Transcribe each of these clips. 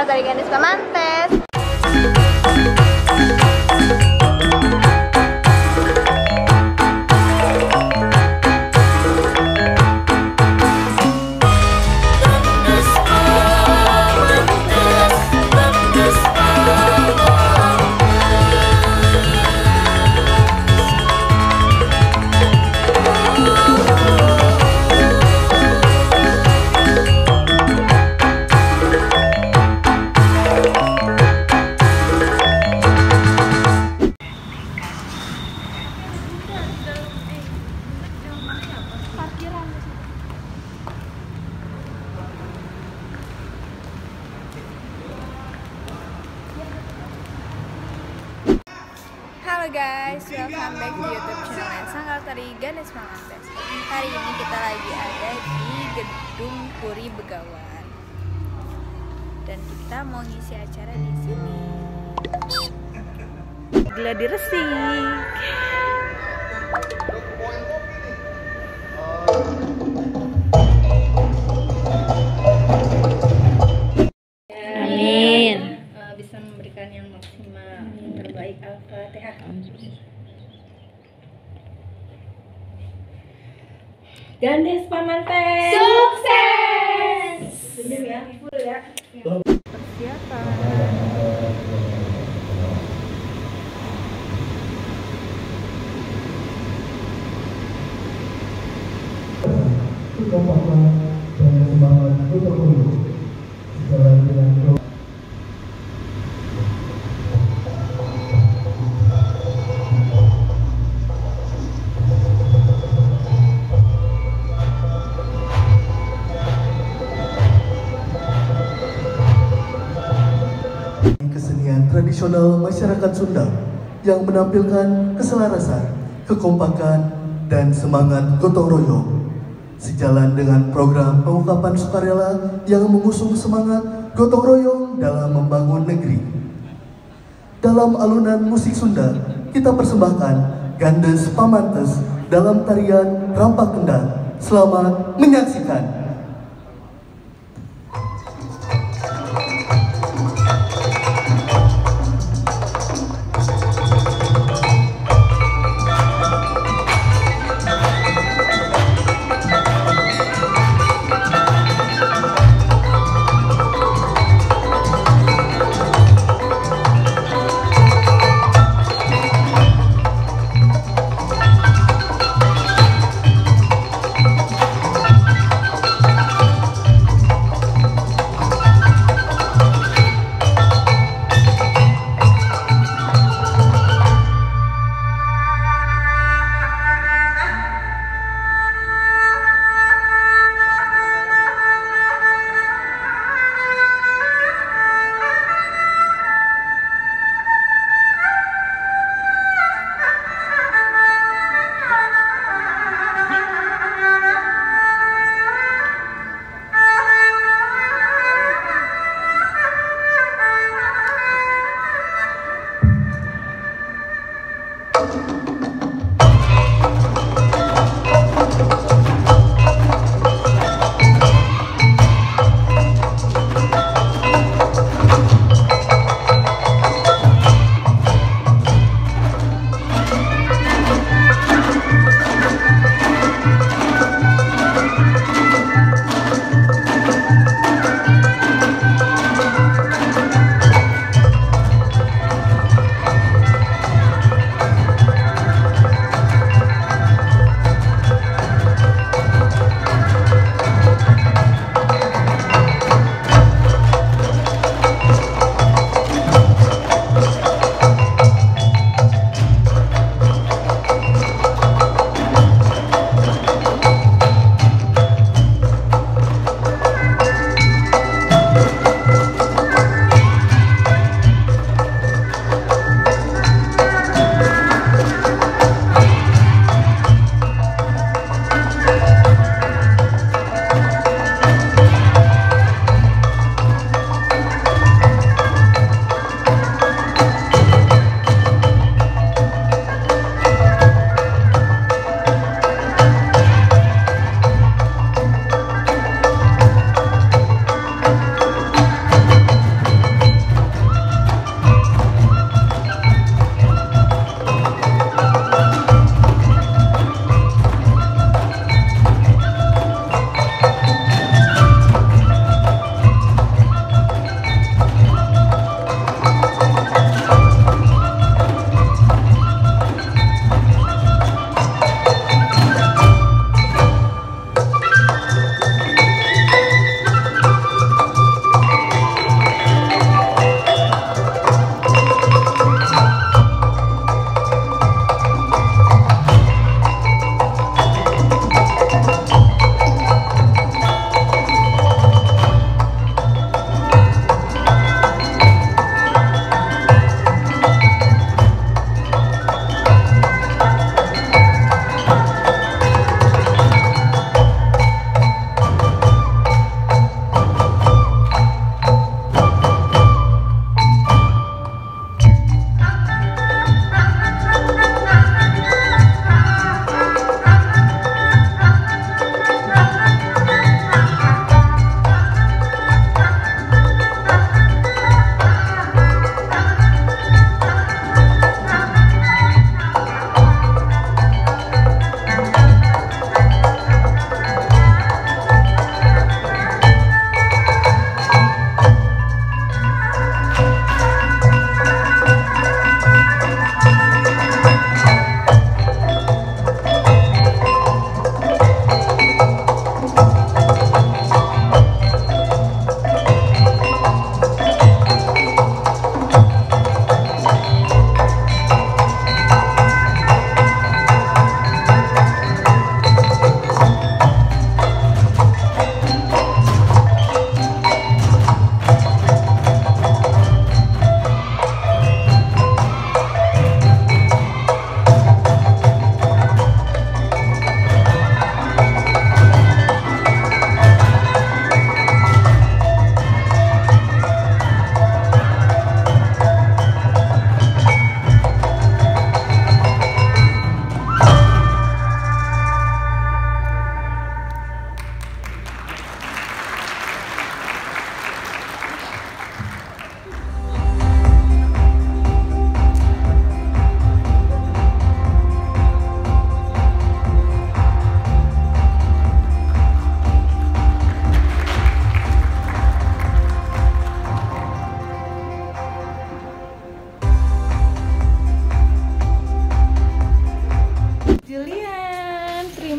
dari Ganes Pamantes. Halo guys, welcome back to YouTube channel Sanggar Tari Ganes Pamantes. Hari ini kita lagi ada di Gedung Puri Begawan dan kita mau ngisi acara di sini. Gladi Resik. Amin. Bisa memberikan yang maksimal, yang terbaik. Al-Fatihah. Ganes Pamantes sukses. Senyum ya, full ya. Persiapan. Kekompakan dan semangat gotong royong sejalan dengan kesenian tradisional masyarakat Sunda yang menampilkan keselarasan, kekompakan, dan semangat gotong royong. Sejalan dengan program pengungkapan sukarela yang mengusung semangat gotong royong dalam membangun negeri. Dalam alunan musik Sunda, kita persembahkan Ganes Pamantes dalam tarian Rampak Kendang. Selamat menyaksikan.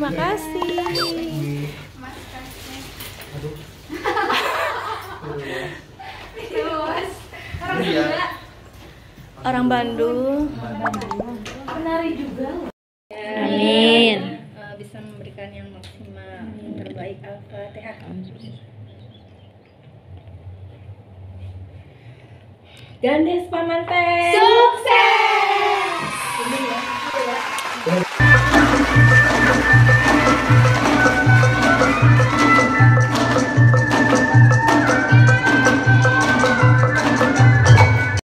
Terima kasih. Orang Bandung. Penari juga. Amin. Bisa memberikan yang maksimal, yang terbaik. Al-Fatihah. Gandes Paman teh. Sukses.